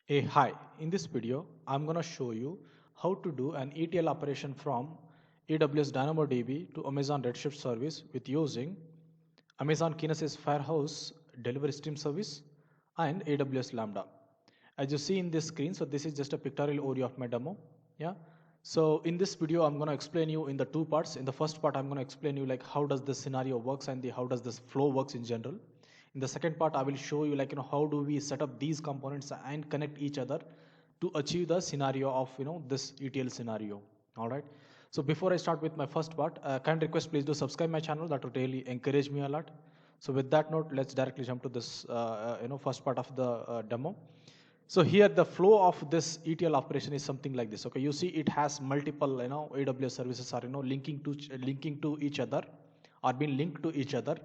Hey, hi. In this video, I'm going to show you how to do an ETL operation from AWS DynamoDB to Amazon Redshift service with using Amazon Kinesis Firehose delivery stream service and AWS Lambda. As you see in this screen, so this is just a pictorial overview of my demo. Yeah. So in this video, I'm going to explain you in the two parts. In the first part, I'm going to explain you like how does this scenario works and how does this flow works in general. In the second part, I will show you like how do we set up these components and connect each other to achieve the scenario of this ETL scenario. All right. So before I start with my first part, kind request, please do subscribe my channel. That would really encourage me a lot. So with that note, let's directly jump to this first part of the demo. So here the flow of this ETL operation is something like this. Okay, you see it has multiple AWS services are linking to each other, or being linked to each other,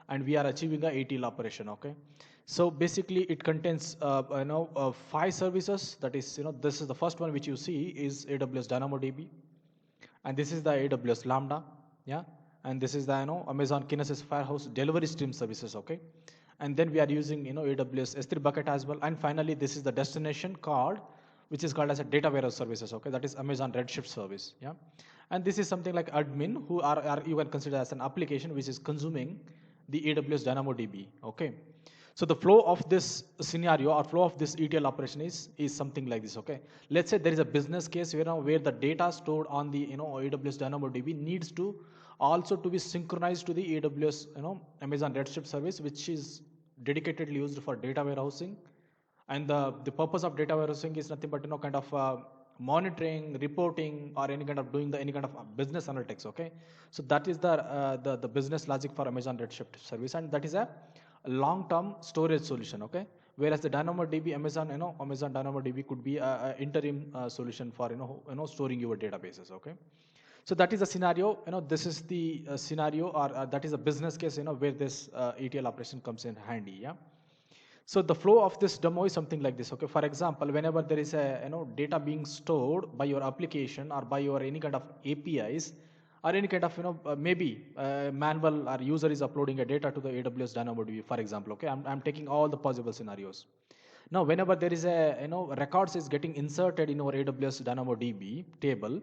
and we are achieving a ETL operation. Okay, so basically it contains 5 services. That is this is the first one which you see is AWS DynamoDB, and this is the AWS Lambda, yeah, and this is the Amazon Kinesis Firehose delivery stream services. Okay, and then we are using AWS S3 bucket as well, and finally this is the destination called, which is called as a data warehouse services. Okay, that is Amazon Redshift service, yeah, and this is something like admin who are you can consider as an application which is consuming the AWS DynamoDB. Okay, so the flow of this scenario or flow of this ETL operation is something like this. Okay, let's say there is a business case where the data stored on the AWS DynamoDB needs to also to be synchronized to the AWS Amazon Redshift service, which is dedicatedly used for data warehousing. And the purpose of data warehousing is nothing but kind of monitoring, reporting, or any kind of doing any kind of business analytics. Okay, so that is the business logic for Amazon Redshift service, and that is a long-term storage solution. Okay, whereas the DynamoDB Amazon DynamoDB could be a interim solution for storing your databases. Okay, so that is the scenario. This is the scenario, or that is a business case. Where this ETL operation comes in handy. Yeah. So the flow of this demo is something like this. Okay. For example, whenever there is a data being stored by your application or by your any kind of APIs, or any kind of maybe manual or user is uploading a data to the AWS DynamoDB, for example. Okay. I'm taking all the possible scenarios. Now, whenever there is a records is getting inserted in our AWS DynamoDB table.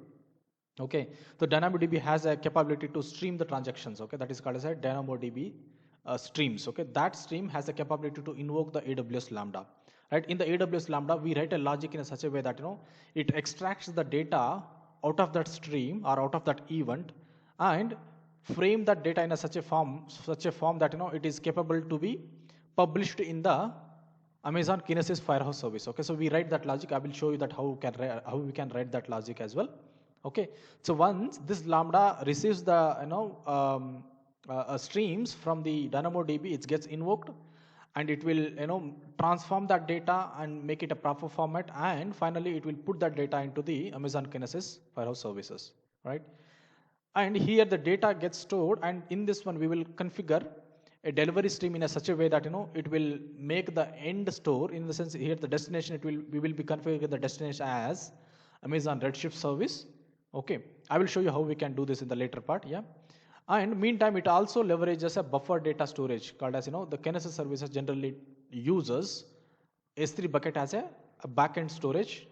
Okay, so DynamoDB has a capability to stream the transactions. Okay, that is called as a DynamoDB streams. Okay, that stream has the capability to invoke the AWS Lambda. Right, in the AWS Lambda, we write a logic in such a way that it extracts the data out of that stream or out of that event and frame that data in such a form that it is capable to be published in the Amazon Kinesis Firehose service. Okay, so we write that logic. I will show you that how we can write that logic as well. Okay, so once this Lambda receives the streams from the DynamoDB, it gets invoked, and it will transform that data and make it a proper format, and finally it will put that data into the Amazon Kinesis Firehose services, right? And here the data gets stored, and in this one we will configure a delivery stream in such a way that it will make the end store, in the sense here the destination, we will be configuring the destination as Amazon Redshift service. Okay, I will show you how we can do this in the later part. Yeah, and meantime it also leverages a buffer data storage called as the Kinesis services generally uses S3 bucket as a backend storage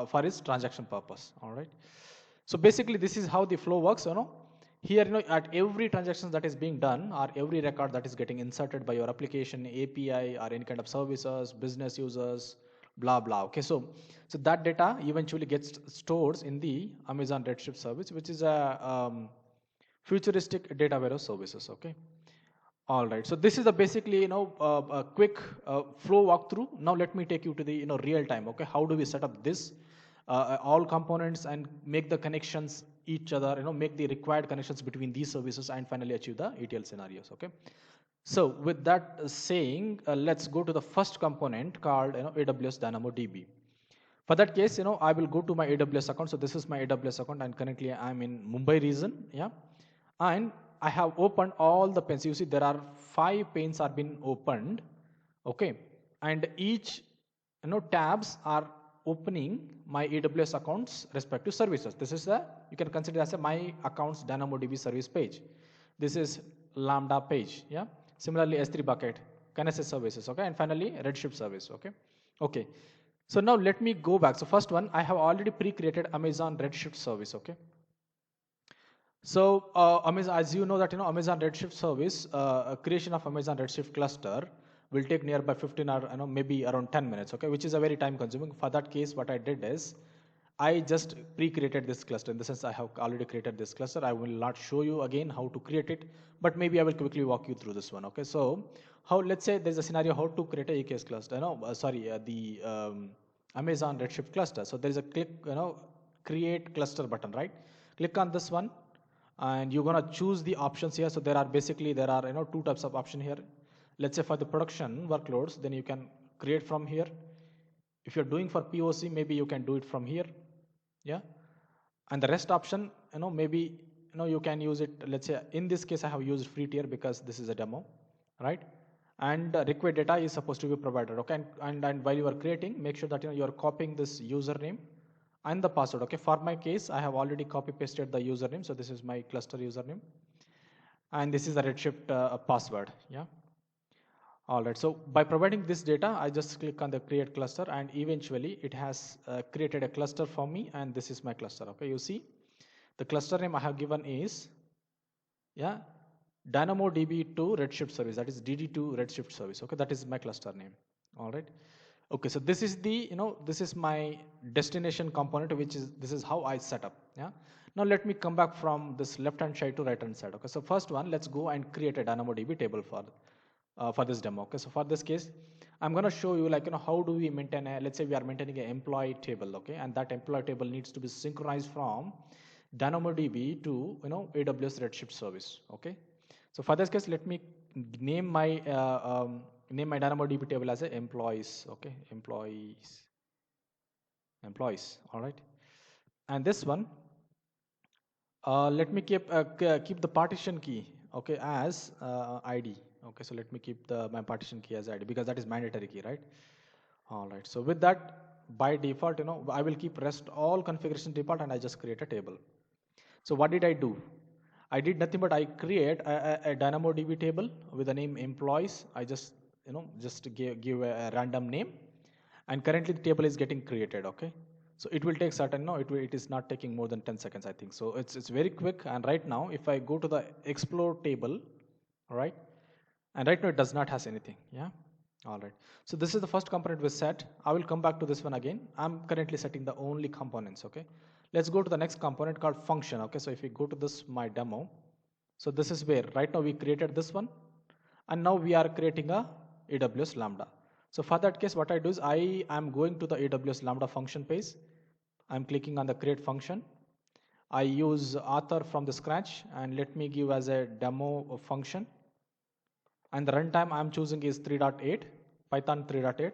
for its transaction purpose. All right, so basically this is how the flow works. Here at every transaction that is being done, or every record that is getting inserted by your application, API, or any kind of services, business users, blah blah. Okay, so that data eventually gets stored in the Amazon Redshift service, which is a futuristic data warehouse services. Okay, all right, so this is the basically a quick flow walkthrough. Now let me take you to the real time. Okay, how do we set up this all components and make the connections each other, make the required connections between these services, and finally achieve the ETL scenarios. Okay, so with that saying, let's go to the first component called AWS DynamoDB. For that case, I will go to my AWS account. So this is my AWS account, and currently I'm in Mumbai region. Yeah, and I have opened all the panes. You see there are 5 panes are been opened. Okay, and each tabs are opening my AWS accounts respective services. This is you can consider as a my accounts DynamoDB service page. This is Lambda page. Yeah, similarly S3 bucket, Kinesis services. Okay, and finally Redshift service. Okay, So now let me go back. So first one, I have already pre-created Amazon Redshift service, okay? So Amazon, as you know that Amazon Redshift service, creation of Amazon Redshift cluster will take nearby 15 or maybe around 10 minutes, okay, which is a very time consuming. For that case, what I did is I just pre-created this cluster. In the sense, I have already created this cluster. I will not show you again how to create it, but maybe I will quickly walk you through this one, okay? So let's say there's a scenario how to create a EKS cluster, the Amazon Redshift cluster. So there is a create cluster button, right? Click on this one and you're gonna choose the options here. So there are two types of option here. Let's say for the production workloads, then you can create from here. If you're doing for POC, maybe you can do it from here, yeah. And the rest option, maybe you can use it. Let's say in this case I have used free tier because this is a demo, right? And required data is supposed to be provided, okay? And while you are creating, make sure that you are copying this username and the password, okay? For my case, I have already copy pasted the username. So this is my cluster username and this is the Redshift password, yeah. All right, so by providing this data, I just click on the create cluster and eventually it has created a cluster for me, and this is my cluster, okay? You see the cluster name I have given is, yeah, DynamoDB to Redshift service, that is DD2 Redshift service, okay? That is my cluster name. All right. Okay, so this is the, this is my destination component, this is how I set up, yeah. Now let me come back from this left hand side to right hand side, okay? So first one, let's go and create a DynamoDB table for this demo, okay? So for this case, I'm going to show you how do we maintain let's say we are maintaining an employee table, okay? And that employee table needs to be synchronized from DynamoDB to AWS Redshift service, okay? So for this case, let me name my DynamoDB table as a employees, okay? Employees, all right. And this one, let me keep the partition key, okay, as ID. Okay, so let me keep my partition key as ID because that is mandatory key, right? All right. So with that, by default, I will keep rest all configuration default and I just create a table. So what did I do? I did nothing but I create a DynamoDB table with the name employees. I just give a random name, and currently the table is getting created, okay? So it will take certain, it is not taking more than 10 seconds, I think. So it's very quick. And right now, if I go to the explore table, all right, and right now it does not has anything, yeah. All right, so this is the first component we set. I will come back to this one again. I'm currently setting the only components, okay? Let's go to the next component called function, okay? So if we go to this my demo, so this is where right now we created this one, and now we are creating a AWS Lambda. So for that case, what I do is I am going to the AWS Lambda function page. I'm clicking on the create function. I use author from the scratch, and let me give as a demo function. And the runtime I'm choosing is 3.8, Python 3.8.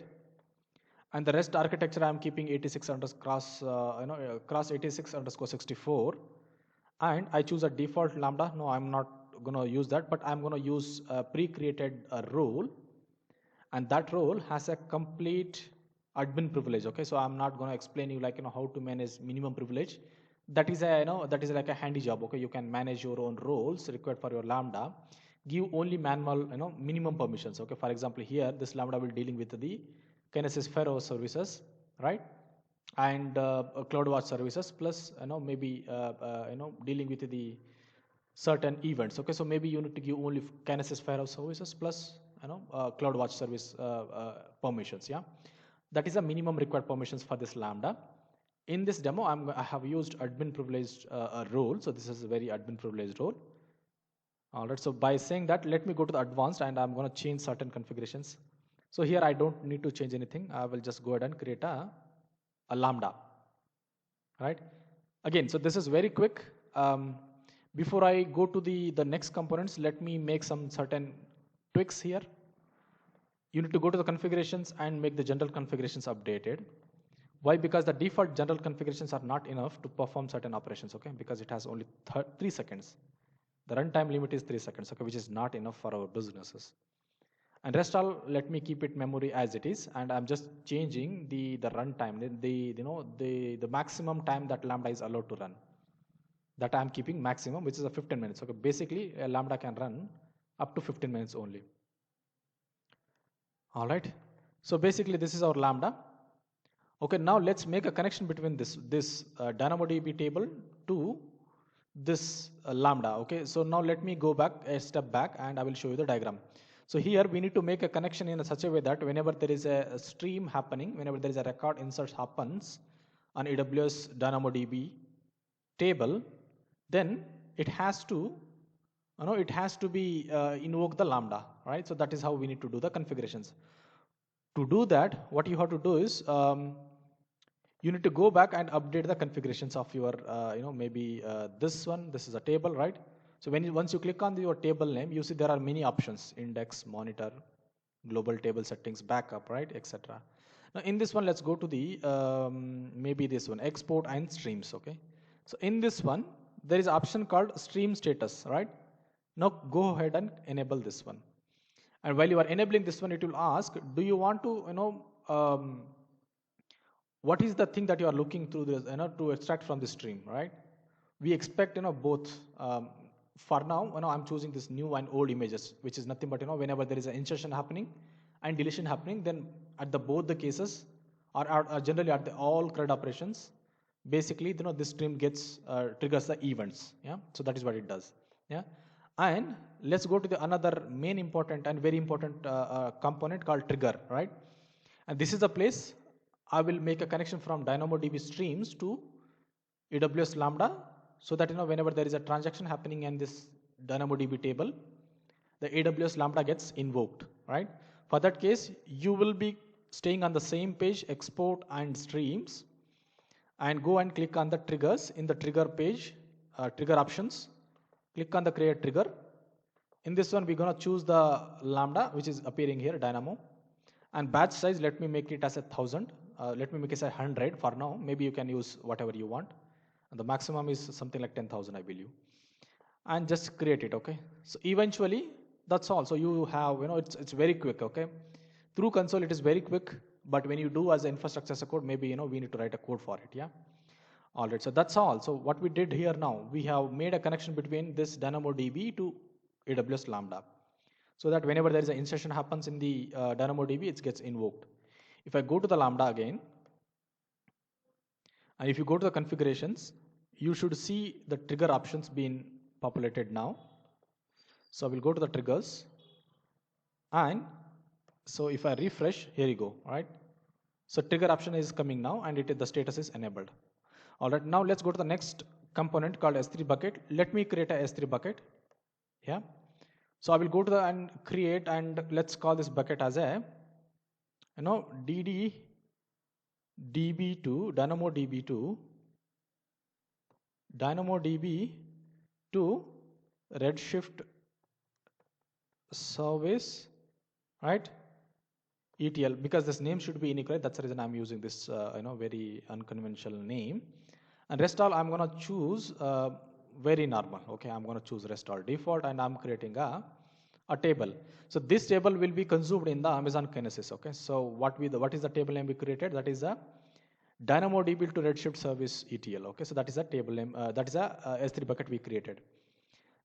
And the rest architecture I'm keeping 86 cross 86 underscore 64. And I choose a default Lambda. No, I'm not gonna use that, but I'm gonna use a pre-created role. And that role has a complete admin privilege, okay? So I'm not gonna explain you how to manage minimum privilege. That is that is like a handy job, okay? You can manage your own roles required for your Lambda. Give only manual, minimum permissions, okay? For example, here, this Lambda will dealing with the Kinesis Firehose services, right? And CloudWatch services plus, maybe, dealing with the certain events, okay? So maybe you need to give only Kinesis Firehose services plus, CloudWatch service permissions, yeah? That is the minimum required permissions for this Lambda. In this demo, I have used admin privileged role. So this is a very admin privileged role. All right, so by saying that, let me go to the advanced and I'm going to change certain configurations. So here I don't need to change anything. I will just go ahead and create a Lambda, right? Again, so this is very quick. Before I go to the next components, let me make some certain tweaks here. You need to go to the configurations and make the general configurations updated. Why? Because the default general configurations are not enough to perform certain operations, okay? Because it has only 3 seconds. The runtime limit is 3 seconds, okay, which is not enough for our businesses. And rest all, let me keep it memory as it is, and I'm just changing the runtime, the maximum time that Lambda is allowed to run. That I'm keeping maximum, which is a 15 minutes. Okay, basically a Lambda can run up to 15 minutes only. All right. So basically, this is our Lambda. Okay, now let's make a connection between this DynamoDB table to this Lambda. Okay, so now let me go back a step back and I will show you the diagram. So here we need to make a connection in such a way that whenever there is a stream happening, whenever there is a record insert happens on AWS DynamoDB table, then it has to be invoke the Lambda, right? So that is how we need to do the configurations. To do that, what you have to do is you need to go back and update the configurations of your, maybe this one. This is a table, right? So once you click on your table name, you see there are many options: index, monitor, global table settings, backup, right, etc. Now in this one, let's go to the maybe this one, export and streams. Okay. So in this one, there is an option called stream status, right? Now go ahead and enable this one. And while you are enabling this one, it will ask, do you want to, what is the thing that you are looking through this, to extract from the stream, right? We expect, both. For now, I'm choosing this new and old images, which is nothing but, whenever there is an insertion happening and deletion happening, then at both the cases, or generally at all CRUD operations, basically, this stream gets triggers the events. Yeah, so that is what it does. Yeah, and let's go to the another main important and very important component called trigger, right? And this is the place I will make a connection from DynamoDB streams to AWS Lambda, so that whenever there is a transaction happening in this DynamoDB table, the AWS Lambda gets invoked, right? For that case, you will be staying on the same page, export and streams, and go and click on the triggers in the trigger page, trigger options. Click on the create trigger. In this one, we're going to choose the Lambda, which is appearing here, Dynamo. And batch size, let me make it as 1,000. Let me make it as 100 for now. Maybe you can use whatever you want. And the maximum is something like 10,000, I believe. And just create it, okay? So eventually, that's all. So you have, it's very quick, okay? Through console, it is very quick. But when you do as infrastructure as a code, maybe, we need to write a code for it, yeah? All right, so that's all. So what we did here now, we have made a connection between this DynamoDB to AWS Lambda, so that whenever there is an insertion happens in the DynamoDB, it gets invoked. If I go to the Lambda again, and if you go to the configurations, you should see the trigger options being populated now. So we'll go to the triggers, and so if I refresh, here you go, right? So trigger option is coming now, and the status is enabled. All right, now let's go to the next component called S3 bucket. Let me create a S3 bucket. Yeah. So I will go to the and create, and let's call this bucket as a, DB2, DynamoDB to Redshift service, right? ETL, because this name should be incorrect. That's the reason I'm using this, very unconventional name. And rest all, I'm going to choose very normal. Okay, I'm going to choose rest all default, and I'm creating a table. So this table will be consumed in the Amazon Kinesis. Okay, so what is the table name we created? That is a DynamoDB to Redshift service ETL. Okay, so that is a table name. That is a S3 bucket we created.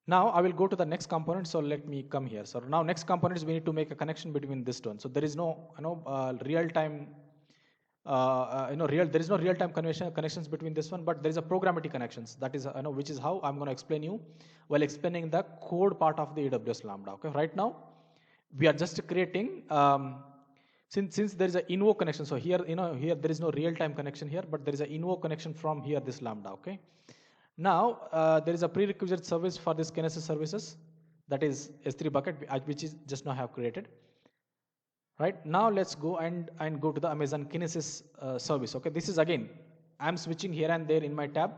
Now I will go to the next component. So let me come here. So now next component is we need to make a connection between this one. So there is no real time. There is no real-time connections between this one, but there is a programmatic connections. That is, which is how I'm going to explain you while explaining the code part of the AWS Lambda. Okay, right now we are just creating since there is an invoke connection. So here, here there is no real-time connection here, but there is an invoke connection from here this Lambda. Okay, now there is a prerequisite service for this Kinesis services, that is S3 bucket, which is just now have created. Right now, let's go and go to the Amazon Kinesis service. Okay, this is again, I'm switching here and there in my tab,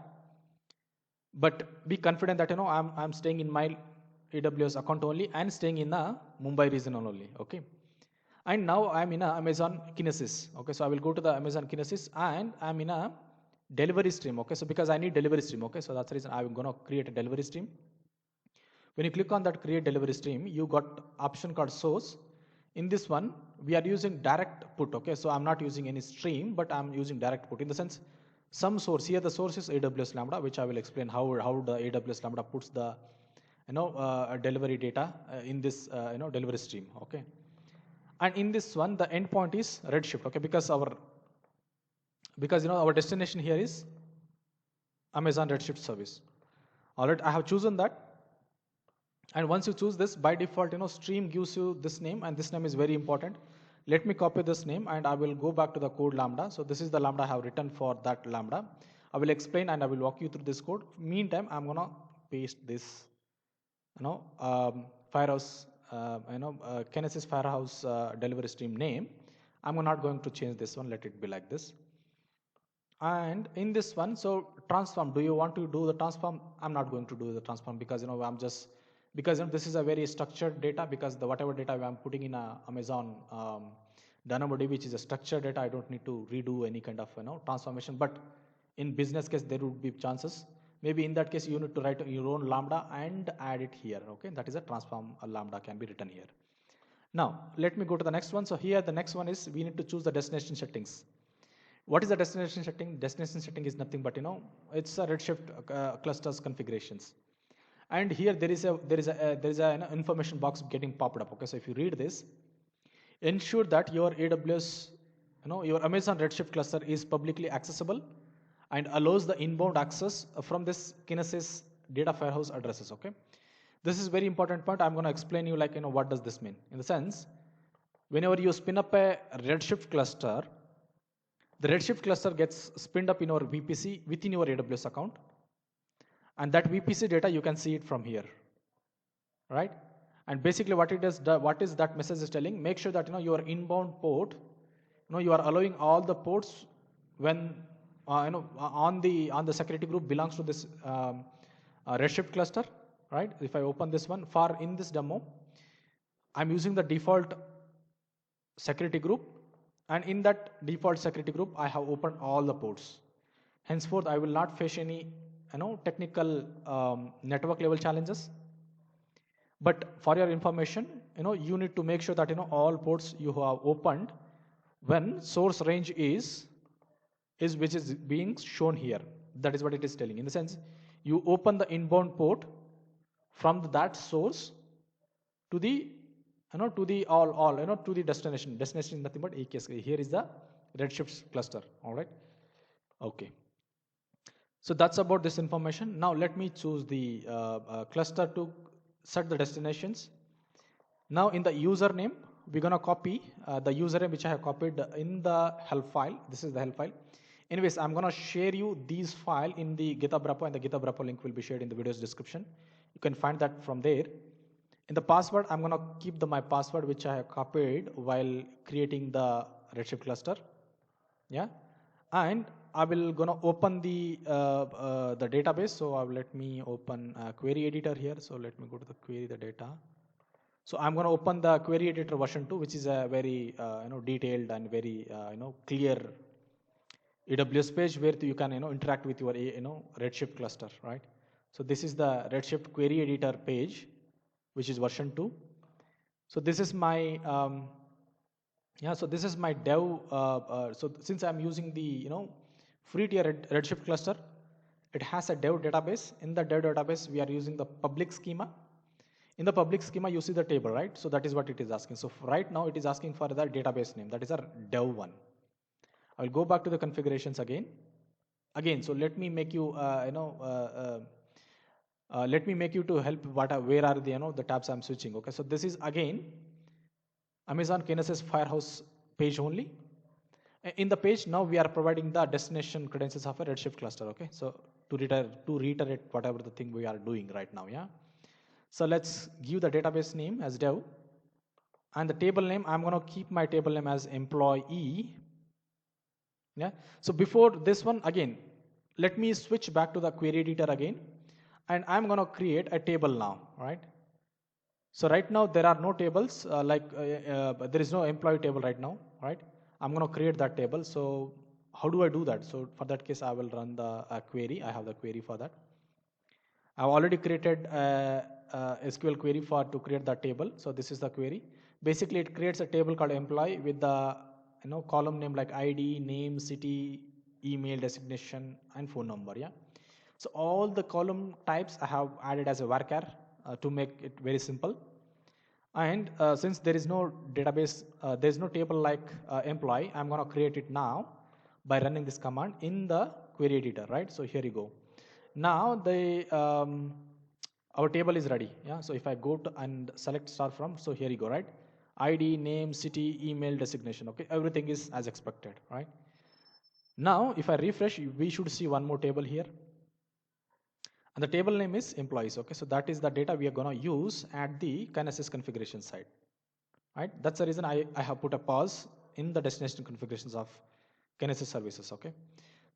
but be confident that I'm staying in my AWS account only and staying in the Mumbai region only. Okay, and now I'm in a Amazon Kinesis. Okay, so I will go to the Amazon Kinesis, and I'm in a delivery stream. Okay, so because I need delivery stream. Okay, so that's the reason I'm going to create a delivery stream. When you click on that create delivery stream, you got option called source. In this one, we are using direct put. Okay, so I'm not using any stream, but I'm using direct put in the sense some source. Here the source is AWS Lambda, which I will explain how the AWS Lambda puts the delivery data in this delivery stream. Okay, and in this one the endpoint is Redshift. Okay, because our because our destination here is Amazon Redshift service. All right, I have chosen that. And once you choose this, by default, stream gives you this name, and this name is very important. Let me copy this name, and I will go back to the code Lambda. So this is the Lambda I have written for that Lambda. I will explain and I will walk you through this code. Meantime, I'm gonna paste this, Firehose, Kinesis Firehose delivery stream name. I'm not going to change this one. Let it be like this. And in this one, so transform, do you want to do the transform? I'm not going to do the transform because I'm just, because this is a very structured data, because the whatever data I'm putting in Amazon DynamoDB, which is a structured data, I don't need to redo any kind of transformation. But in business case, there would be chances. Maybe in that case, you need to write your own Lambda and add it here. Okay, that is a transform. A Lambda can be written here. Now let me go to the next one. So here the next one is we need to choose the destination settings. What is the destination setting? Destination setting is nothing but it's a Redshift clusters configurations. And here there is a information box getting popped up. Okay, so if you read this, ensure that your AWS, your Amazon Redshift cluster is publicly accessible and allows the inbound access from this Kinesis data Firehose addresses. Okay, this is very important point. I'm going to explain you what does this mean. In the sense, whenever you spin up a Redshift cluster, the Redshift cluster gets spinned up in your VPC within your AWS account, and that VPC data you can see it from here, right? And basically what it does, what is that message is telling? Make sure that your inbound port, you are allowing all the ports when on the security group belongs to this Redshift cluster, right? If I open this one, for in this demo, I'm using the default security group. And in that default security group, I have opened all the ports. Henceforth, I will not face any technical network level challenges. But for your information, you need to make sure that all ports you have opened when source range is which is being shown here. That is what it is telling. In the sense, you open the inbound port from that source to the to the destination. Destination is nothing but AKS. Here is the Redshift cluster. All right. Okay. So that's about this information. Now let me choose the cluster to set the destinations. Now in the username, we're gonna copy the username which I have copied in the help file. This is the help file. Anyways, I'm gonna share you these file in the GitHub repo, and the GitHub repo link will be shared in the video's description. You can find that from there. In the password, I'm gonna keep my password which I have copied while creating the Redshift cluster. Yeah, and I will gonna open the database. So let me open a query editor here. So let me go to the query the data. So I'm gonna open the query editor version 2, which is a very detailed and very clear AWS page where you can interact with your Redshift cluster, right? So this is the Redshift query editor page, which is version 2. So this is my so this is my dev. So since I'm using the free tier Redshift cluster, it has a dev database. In the dev database, we are using the public schema. In the public schema, you see the table, right? So that is what it is asking. So right now, it is asking for the database name. That is our dev one. I will go back to the configurations again. So let me make you let me make you to help where are the the tabs I'm switching. Okay, so this is again Amazon Kinesis Firehose page only. In the page now we are providing the destination credentials of a Redshift cluster. Okay, so to reiterate whatever the thing we are doing right now. Yeah, so let's give the database name as dev, and the table name I'm going to keep my table name as employee. Yeah, so before this one again, let me switch back to the query editor again, and I'm going to create a table now, right? So right now there are no tables, there is no employee table right now, right? I'm going to create that table. So how do I do that? So for that case, I will run the query. I have the query for that. I've already created a SQL query to create that table. So this is the query. Basically, it creates a table called employee with the column name like ID, name, city, email, designation, and phone number. Yeah. So all the column types I have added as a varchar to make it very simple. And since there is no database, there is no table like employee, I'm going to create it now by running this command in the query editor, right? So here you go. Now the our table is ready. Yeah. So if I go to and select start from, so here you go, right? ID, name, city, email, designation. Okay, everything is as expected, right? Now if I refresh, we should see one more table here. And the table name is employees. Okay, so that is the data we are going to use at the Kinesis configuration side, right? That's the reason I have put a pause in the destination configurations of Kinesis services. Okay,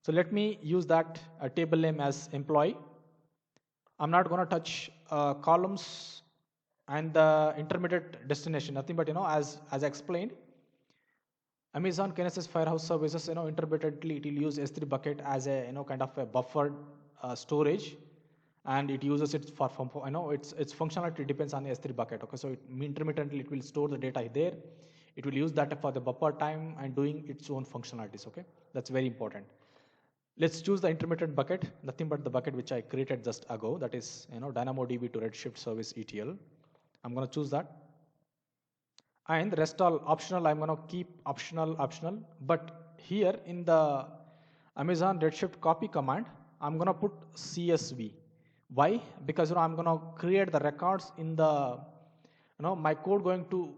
so let me use that table name as employee. I'm not going to touch columns and the intermediate destination, nothing but, as I explained, Amazon Kinesis Firehose services, intermittently it will use S3 bucket as a, kind of a buffered storage, and it uses it for its functionality depends on the S3 bucket. Okay, so intermittently it will store the data there. It will use that for the buffer time and doing its own functionalities. Okay, that's very important. Let's choose the intermittent bucket, nothing but the bucket which I created just ago. That is, DynamoDB to Redshift service ETL. I'm going to choose that. And the rest all optional. I'm going to keep optional. But here in the Amazon Redshift copy command, I'm going to put CSV. Why? Because I'm going to create the records in the, my code going to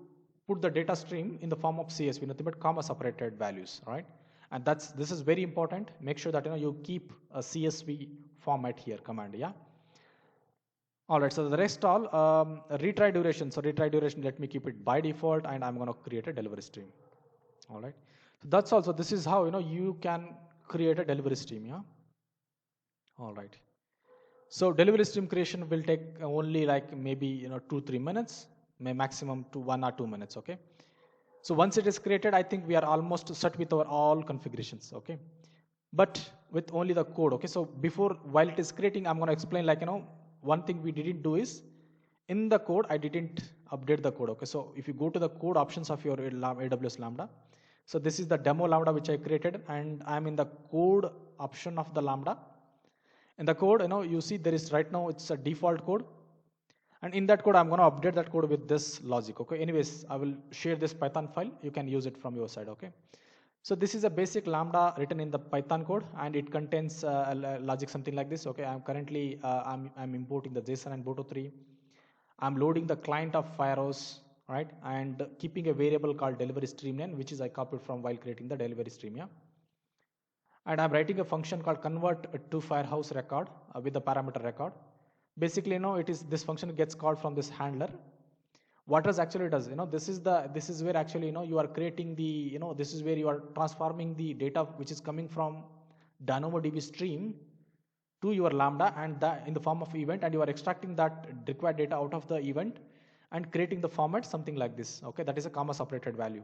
put the data stream in the form of CSV, nothing but comma separated values, right? And this is very important. Make sure that you keep a CSV format here command. Yeah. All right. So the rest all retry duration. So retry duration, let me keep it by default, and I'm going to create a delivery stream. All right. So that's also, this is how you can create a delivery stream. Yeah. All right. So delivery stream creation will take only like maybe 2-3 minutes, may maximum to 1 or 2 minutes. Okay. So once it is created, I think we are almost set with our all configurations. Okay. But with only the code. Okay. So before, while it is creating, I'm going to explain like, one thing we didn't do is in the code, I didn't update the code. Okay. So if you go to the code options of your AWS Lambda, so this is the demo Lambda which I created, and I'm in the code option of the Lambda. In the code, you see there is right now it's a default code. And in that code, I'm going to update that code with this logic. Okay. Anyways, I will share this Python file. You can use it from your side. Okay. So this is a basic Lambda written in the Python code, and it contains a logic something like this. Okay. I'm currently I'm importing the JSON and Boto3. I'm loading the client of Firehose, right, and keeping a variable called delivery stream name, which is I copied from while creating the delivery stream. Yeah. And I'm writing a function called convert to Firehose record with the parameter record. Basically, it is this function gets called from this handler. What does actually does, this is where actually, you are creating the, this is where you are transforming the data which is coming from DynamoDB stream to your Lambda and that in the form of event, and you are extracting that required data out of the event and creating the format something like this. Okay, that is a comma separated value,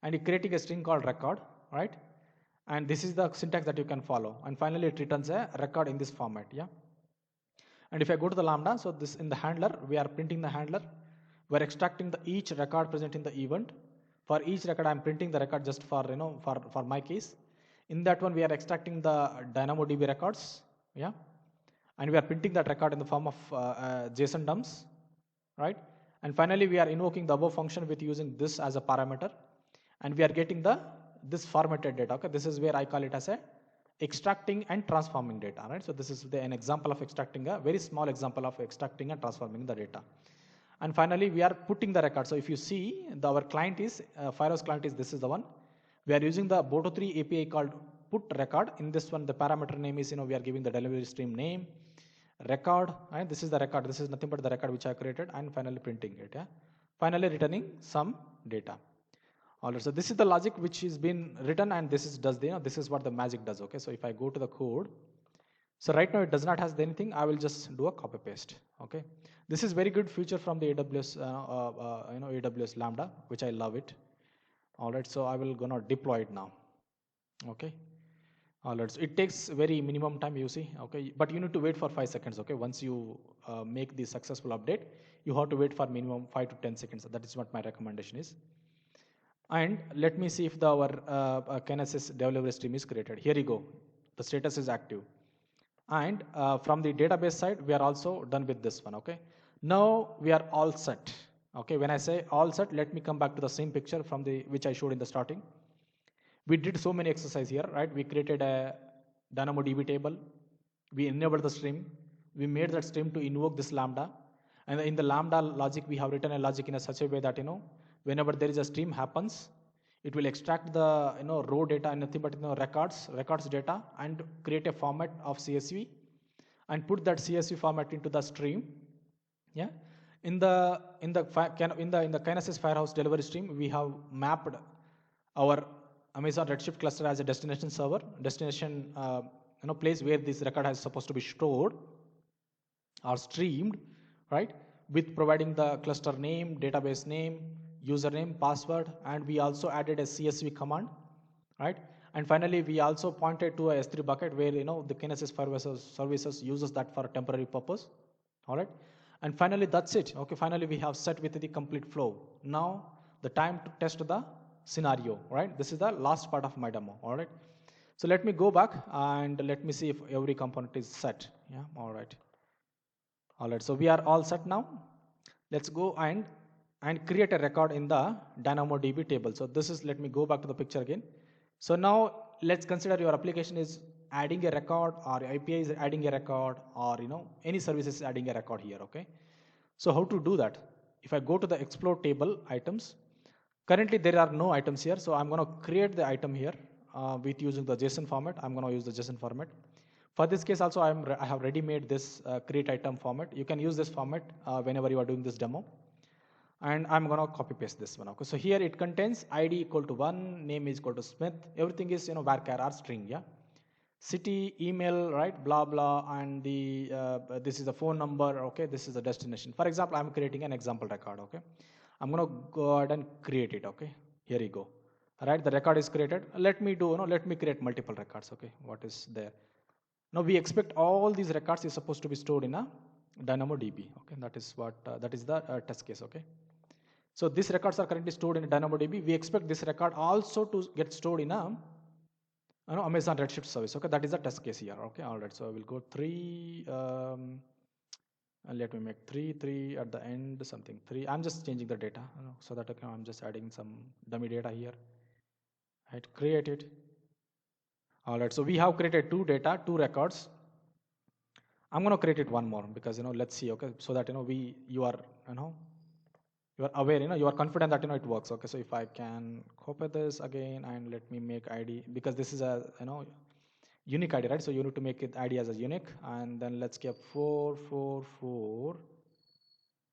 and you're creating a string called record, right? And this is the syntax that you can follow, and finally it returns a record in this format. Yeah. And if I go to the Lambda, so this in the handler, we are printing the handler. We're extracting the each record present in the event. For each record, I'm printing the record just for, for my case. In that one, we are extracting the DynamoDB records. Yeah. And we are printing that record in the form of JSON dumps, right? And finally, we are invoking the above function with using this as a parameter. And we are getting this formatted data. Okay. This is where I call it as a extracting and transforming data, right? So this is an example of extracting, a very small example of extracting and transforming the data. And finally, we are putting the record. So if you see, our client is, Firehose client is, this is the one. We are using the Boto3 API called put record. In this one, the parameter name is, we are giving the delivery stream name, record, and this is the record. This is nothing but the record which I created, and finally printing it. Yeah. Finally returning some data. All right, so this is the logic which has been written, and this is this is what the magic does. Okay, so if I go to the code, so right now it does not has anything. I will just do a copy paste. Okay, this is very good feature from the AWS AWS Lambda, which I love it. All right, so I will gonna deploy it now. Okay, all right, so it takes very minimum time, you see. Okay, but you need to wait for 5 seconds. Okay, once you make the successful update, you have to wait for minimum 5 to 10 seconds. That is what my recommendation is. And let me see if our Kinesis delivery stream is created. Here you go. The status is active. And from the database side, we are also done with this one. Okay. Now we are all set. Okay. When I say all set, let me come back to the same picture from which I showed in the starting. We did so many exercises here, right? We created a DynamoDB table. We enabled the stream. We made that stream to invoke this Lambda. And in the Lambda logic, we have written a logic in such a way that, whenever there is a stream happens, it will extract the, raw data and nothing but, records data and create a format of CSV and put that CSV format into the stream. Yeah. In the Kinesis Firehose delivery stream, we have mapped our Amazon Redshift cluster as a destination server, destination place where this record is supposed to be stored or streamed, right? With providing the cluster name, database name, username, password, and we also added a CSV command, right? And finally, we also pointed to a S3 bucket where the Kinesis Firehose services uses that for a temporary purpose, all right? And finally, that's it. Okay, finally we have set with the complete flow. Now the time to test the scenario, right? This is the last part of my demo, all right? So let me go back and let me see if every component is set. Yeah, all right. All right, so we are all set now. Let's go and create a record in the DynamoDB table. So this is, let me go back to the picture again. So now let's consider your application is adding a record, or API is adding a record, or any service is adding a record here, okay? So how to do that? If I go to the explore table items, currently there are no items here, so I'm going to create the item here with using the JSON format. I'm going to use the JSON format. For this case also, I have ready made this create item format. You can use this format whenever you are doing this demo. And I'm going to copy paste this one. Okay, so here it contains ID equal to 1, name is equal to Smith. Everything is varchar or string, yeah. City, email, right, blah blah, and the this is the phone number. Okay, this is the destination. For example, I'm creating an example record. Okay, I'm going to go ahead and create it. Okay, here you go. All right, the record is created. Let me create multiple records. Okay, what is there? Now we expect all these records is supposed to be stored in a DynamoDB. Okay, that is what that is the test case. Okay, so these records are currently stored in a DynamoDB. We expect this record also to get stored in a Amazon Redshift service. Okay, that is the test case here. Okay, all right. So I will go 3. And let me make 3 at the end, something 3. I'm just changing the data, so that I'm just adding some dummy data here. Right, create it. All right, so we have created 2 records. I'm going to create it one more because let's see. Okay, so that you are aware, you are confident that it works. Okay, so if I can copy this again and let me make ID, because this is a unique ID, right? So you need to make it ID as a unique, and then let's keep 444.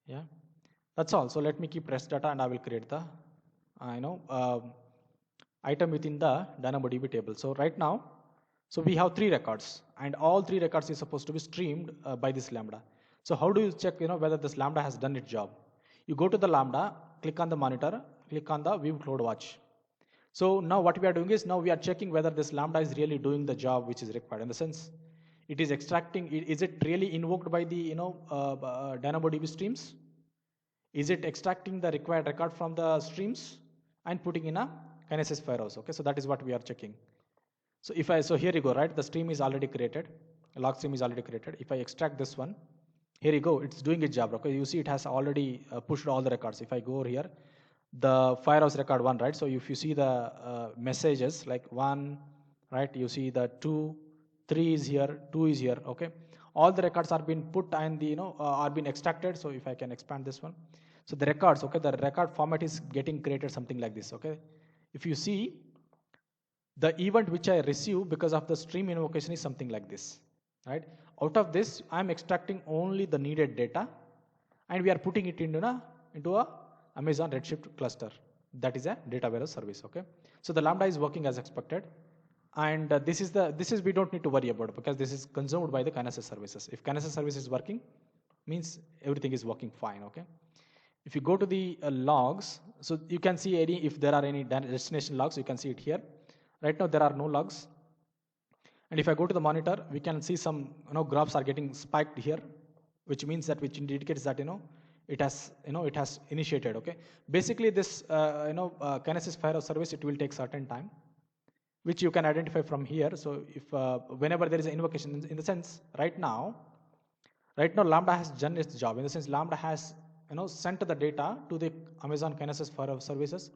Yeah, that's all. So let me keep rest data, and I will create the item within the DynamoDB table. So right now, so we have 3 records, and all 3 records is supposed to be streamed by this Lambda. So how do you check whether this Lambda has done its job? You go to the Lambda, click on the monitor, click on the view cloud watch. So now what we are doing is, now we are checking whether this Lambda is really doing the job which is required. In the sense, it is extracting, is it really invoked by the DynamoDB streams? Is it extracting the required record from the streams and putting in a Kinesis Firehose? Okay, so that is what we are checking. So so here you go, right? The stream is already created, log stream is already created. If I extract this one, here you go, it's doing its job. Okay, you see it has already pushed all the records. If I go over here, the Firehose record 1, right? So if you see the messages like 1, right? You see the 2, 3 is here, 2 is here. Okay, all the records are being put and are being extracted. So if I can expand this one, so the records, okay, the record format is getting created something like this. Okay, if you see the event which I receive because of the stream invocation is something like this, right? Out of this, I'm extracting only the needed data, and we are putting it into a Amazon Redshift cluster. That is a data warehouse service. Okay, so the Lambda is working as expected, and this is we don't need to worry about it because this is consumed by the Kinesis services. If Kinesis service is working, means everything is working fine. Okay, if you go to the logs, so you can see if there are any destination logs, you can see it here. Right now there are no logs. And if I go to the monitor, we can see some graphs are getting spiked here, which means that which indicates that it has initiated. Okay, basically this Kinesis Firehose service, it will take certain time, which you can identify from here. So if whenever there is an invocation, in the sense right now Lambda has done its job. In the sense Lambda has sent the data to the Amazon Kinesis Firehose services,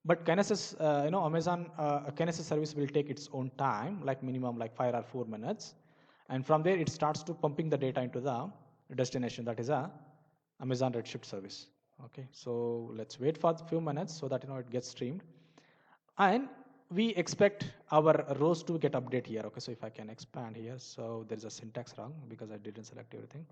But Kinesis, Amazon Kinesis service will take its own time, like minimum like 5 or 4 minutes. And from there, it starts to pumping the data into the destination, that is a Amazon Redshift service. Okay, so let's wait for a few minutes so that it gets streamed. And we expect our rows to get update here. Okay, so if I can expand here, so there is a syntax wrong because I didn't select everything.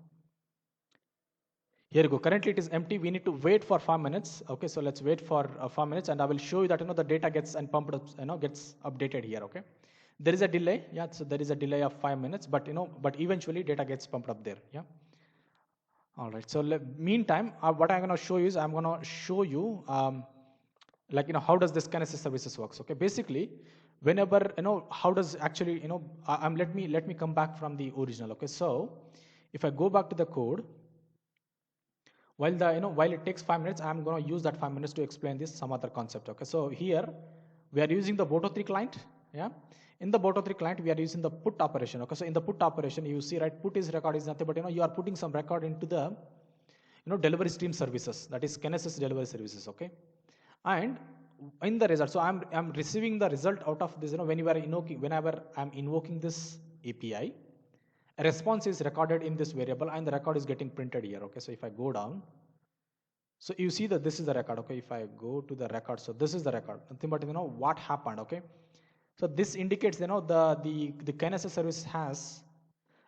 Here you go. Currently it is empty. We need to wait for 5 minutes. Okay, so let's wait for 5 minutes, and I will show you that the data gets and pumped up, gets updated here. Okay, there is a delay. Yeah, so there is a delay of 5 minutes, but but eventually data gets pumped up there. Yeah. All right. So meantime, what I'm going to show you is I'm going to show you like how does this Kinesis services works. Okay, basically whenever how does actually let me come back from the original. Okay, so if I go back to the code, while it takes 5 minutes, I'm going to use that 5 minutes to explain this some other concept. Okay, so here we are using the Boto3 client. Yeah, in the Boto3 client we are using the put operation. Okay, so in the put operation you see, right, put is record is nothing but you are putting some record into the delivery stream services, that is Kinesis delivery services. Okay, and in the result, so I'm receiving the result out of this. Whenever I'm invoking this API, a response is recorded in this variable, and the record is getting printed here. Okay, so if I go down, so you see that this is the record. Okay, if I go to the record, so this is the record. Nothing but what happened. Okay, so this indicates the Kinesis service has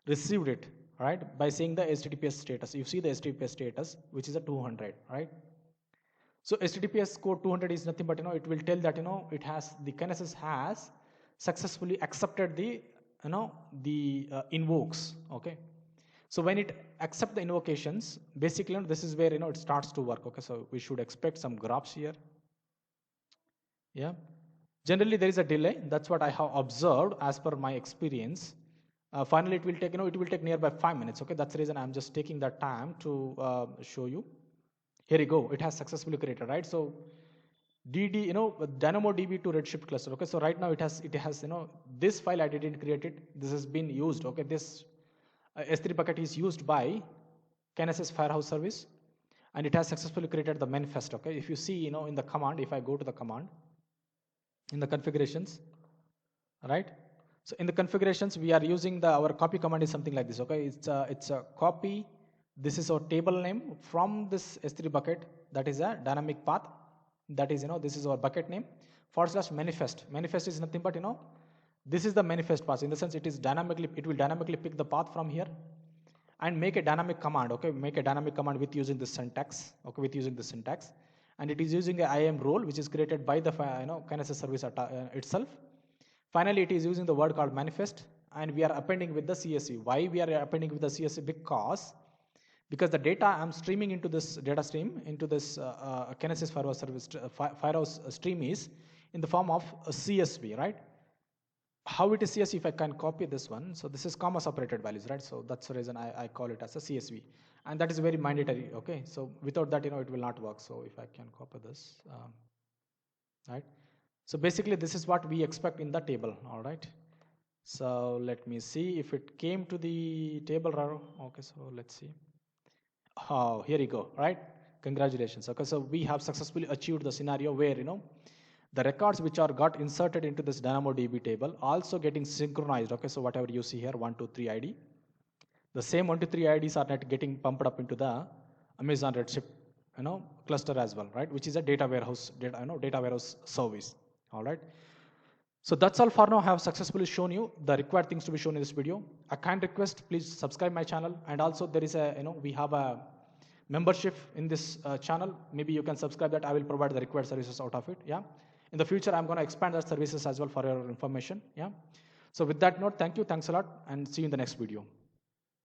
received it, right, by saying the HTTPS status. You see the HTTPS status, which is a 200, right? So HTTPS code 200 is nothing but it will tell that it has the Kinesis has successfully accepted the invokes. Okay, so when it accepts the invocations, basically this is where it starts to work. Okay, so we should expect some graphs here. Yeah, generally there is a delay. That's what I have observed as per my experience. Finally, it will take it will take nearby 5 minutes. Okay, that's the reason I'm just taking that time to show you. Here you go. It has successfully created, right? So DD, DynamoDB to Redshift cluster. Okay, so right now it has this file I didn't create it. This has been used. Okay, this S3 bucket is used by Kinesis Firehose service, and it has successfully created the manifest. Okay, if you see in the command, if I go to the command in the configurations, right? So in the configurations we are using our copy command is something like this. Okay, it's a copy. This is our table name from this S3 bucket, that is a dynamic path, that is this is our bucket name / manifest. Manifest is nothing but this is the manifest path. In the sense it will dynamically pick the path from here and make a dynamic command. Okay, make a dynamic command with using the syntax. Okay, with using the syntax, and it is using a IAM role which is created by the Kinesis service itself. Finally, it is using the word called manifest, and we are appending with the CSV. Why we are appending with the CSV? Because the data I'm streaming into this data stream, into this Kinesis Firehose service, Firehose stream is in the form of a CSV, right? How it is CSV, if I can copy this one. So this is comma separated values, right? So that's the reason I call it as a CSV. And that is very mandatory, okay? So without that, it will not work. So if I can copy this, right? So basically this is what we expect in the table, all right? So let me see if it came to the table row. Okay, so let's see. Oh, here you go, right? Congratulations. Okay, so we have successfully achieved the scenario where the records which are got inserted into this DynamoDB table also getting synchronized. Okay, so whatever you see here, 1, 2, 3 ID, the same 1, 2, 3 IDs are not getting pumped up into the Amazon Redshift cluster as well, right? Which is a data warehouse service. All right. So that's all for now. I have successfully shown you the required things to be shown in this video. A kind request, please subscribe my channel, and also there is a we have a membership in this channel. Maybe you can subscribe that. I will provide the required services out of it. Yeah. In the future, I'm going to expand that services as well for your information. Yeah. So with that note, thank you. Thanks a lot, and see you in the next video.